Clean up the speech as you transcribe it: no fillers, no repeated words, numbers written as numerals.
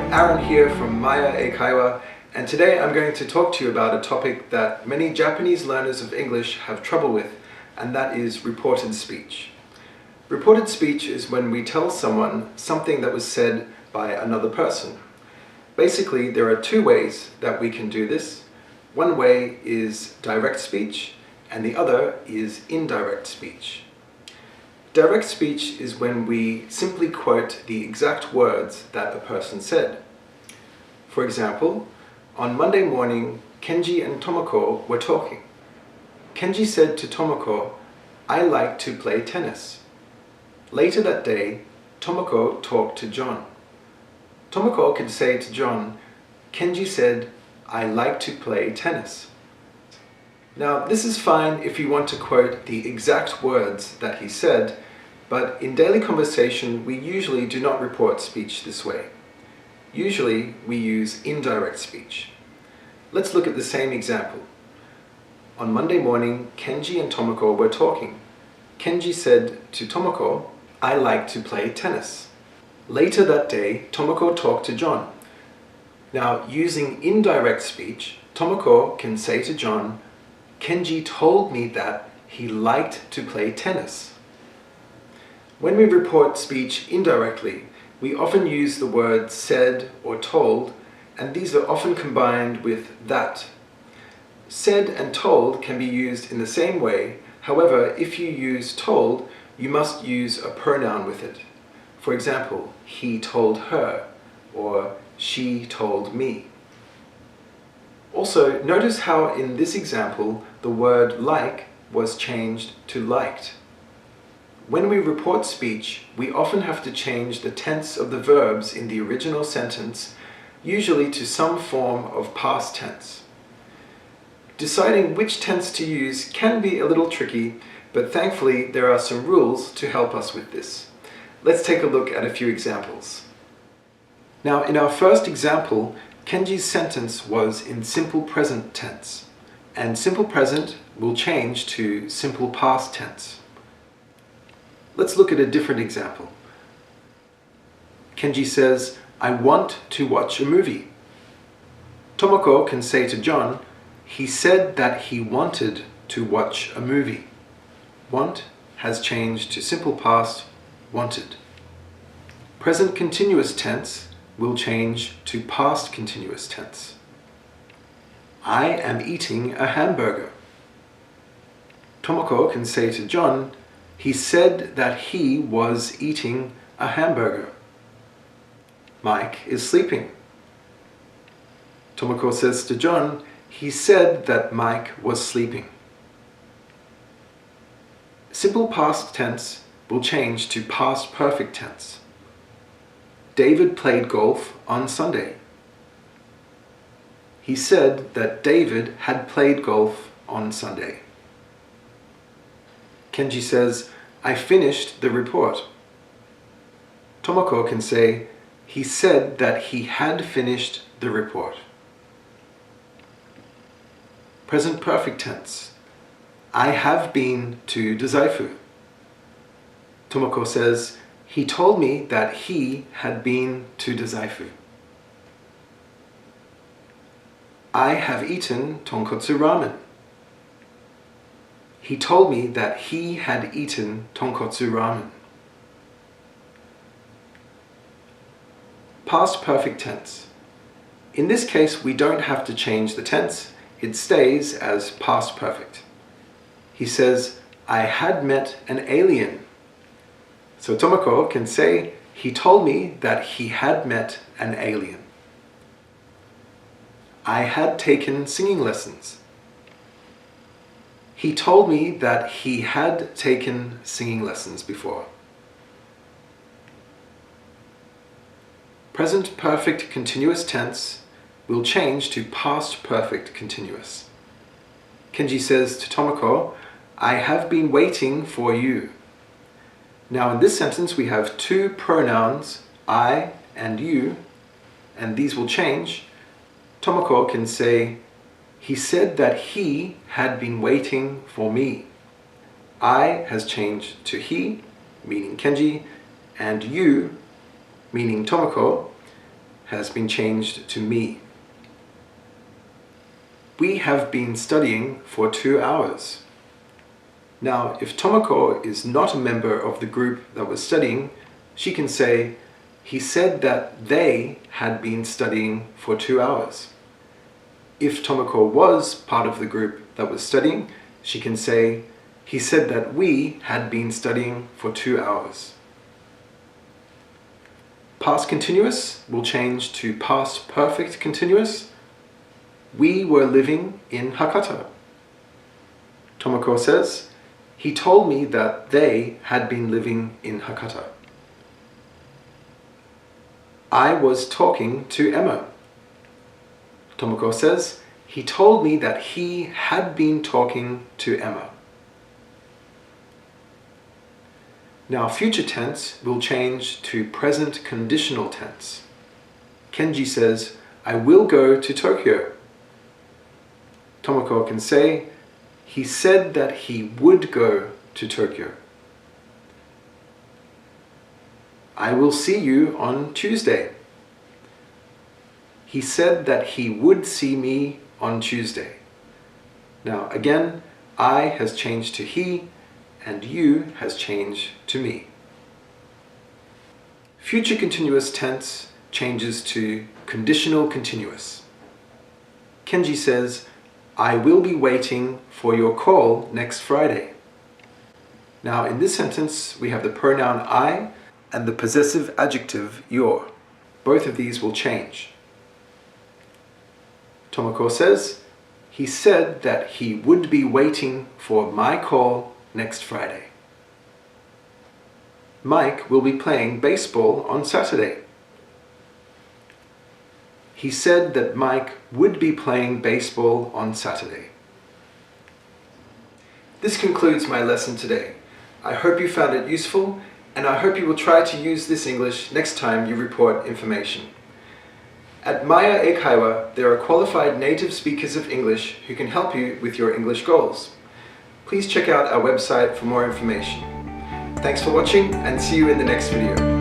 Aaron here from Myer, Eikaiwa, and today I'm going to talk to you about a topic that many Japanese learners of English have trouble with, and that is reported speech. Reported speech is when we tell someone something that was said by another person. Basically, there are two ways that we can do this. One way is direct speech, and the other is indirect speech. Direct speech is when we simply quote the exact words that a person said. For example, on Monday morning, Kenji and Tomoko were talking. Kenji said to Tomoko, "I like to play tennis." Later that day, Tomoko talked to John. Tomoko could say to John, "Kenji said, I like to play tennis." Now, this is fine if you want to quote the exact words that he said, but in daily conversation, we usually do not report speech this way. Usually, we use indirect speech. Let's look at the same example. On Monday morning, Kenji and Tomoko were talking. Kenji said to Tomoko, "I like to play tennis." Later that day, Tomoko talked to John. Now, using indirect speech, Tomoko can say to John, "Kenji told me that he liked to play tennis." When we report speech indirectly, we often use the words said or told, and these are often combined with that. Said and told can be used in the same way. However, if you use told, you must use a pronoun with it. For example, he told her, or she told me. Also, notice how in this example, the word like was changed to liked. When we report speech, we often have to change the tense of the verbs in the original sentence, usually to some form of past tense. Deciding which tense to use can be a little tricky, but thankfully there are some rules to help us with this. Let's take a look at a few examples. Now, in our first example, Kenji's sentence was in simple present tense, and simple present will change to simple past tense. Let's look at a different example. Kenji says, "I want to watch a movie." Tomoko can say to John, "He said that he wanted to watch a movie." Want has changed to simple past, wanted. Present continuous tense will change to past continuous tense. "I am eating a hamburger." Tomoko can say to John, "He said that he was eating a hamburger." Mike is sleeping. Tomoko says to John, "He said that Mike was sleeping." Simple past tense will change to past perfect tense. David played golf on Sunday. He said that David had played golf on Sunday. Kenji says, "I finished the report." Tomoko can say, "He said that he had finished the report." Present perfect tense. "I have been to Dazaifu." Tomoko says, "He told me that he had been to Dazaifu." "I have eaten tonkotsu ramen." He told me that he had eaten tonkotsu ramen. Past perfect tense. In this case, we don't have to change the tense. It stays as past perfect. He says, "I had met an alien." So Tomoko can say, "He told me that he had met an alien." "I had taken singing lessons." He told me that he had taken singing lessons before. Present perfect continuous tense will change to past perfect continuous. Kenji says to Tomoko, "I have been waiting for you." Now in this sentence we have two pronouns, I and you, and these will change. Tomoko can say, "He said that he had been waiting for me." I has changed to he, meaning Kenji, and you, meaning Tomoko, has been changed to me. We have been studying for 2 hours. Now, if Tomoko is not a member of the group that was studying, she can say, he said that they had been studying for 2 hours. If Tomoko was part of the group that was studying, she can say, he said that we had been studying for 2 hours. Past continuous will change to past perfect continuous. We were living in Hakata. Tomoko says, he told me that they had been living in Hakata. I was talking to Emma. Tomoko says, he told me that he had been talking to Emma. Now future tense will change to present conditional tense. Kenji says, I will go to Tokyo. Tomoko can say, he said that he would go to Tokyo. I will see you on Tuesday. He said that he would see me on Tuesday. Now again, I has changed to he, and you has changed to me. Future continuous tense changes to conditional continuous. Kenji says, I will be waiting for your call next Friday. Now in this sentence, we have the pronoun I and the possessive adjective your. Both of these will change. Tomoko says, he said that he would be waiting for my call next Friday. Mike will be playing baseball on Saturday. He said that Mike would be playing baseball on Saturday. This concludes my lesson today. I hope you found it useful, and I hope you will try to use this English next time you report information. At Myer Eikaiwa, there are qualified native speakers of English who can help you with your English goals. Please check out our website for more information. Thanks for watching, and see you in the next video.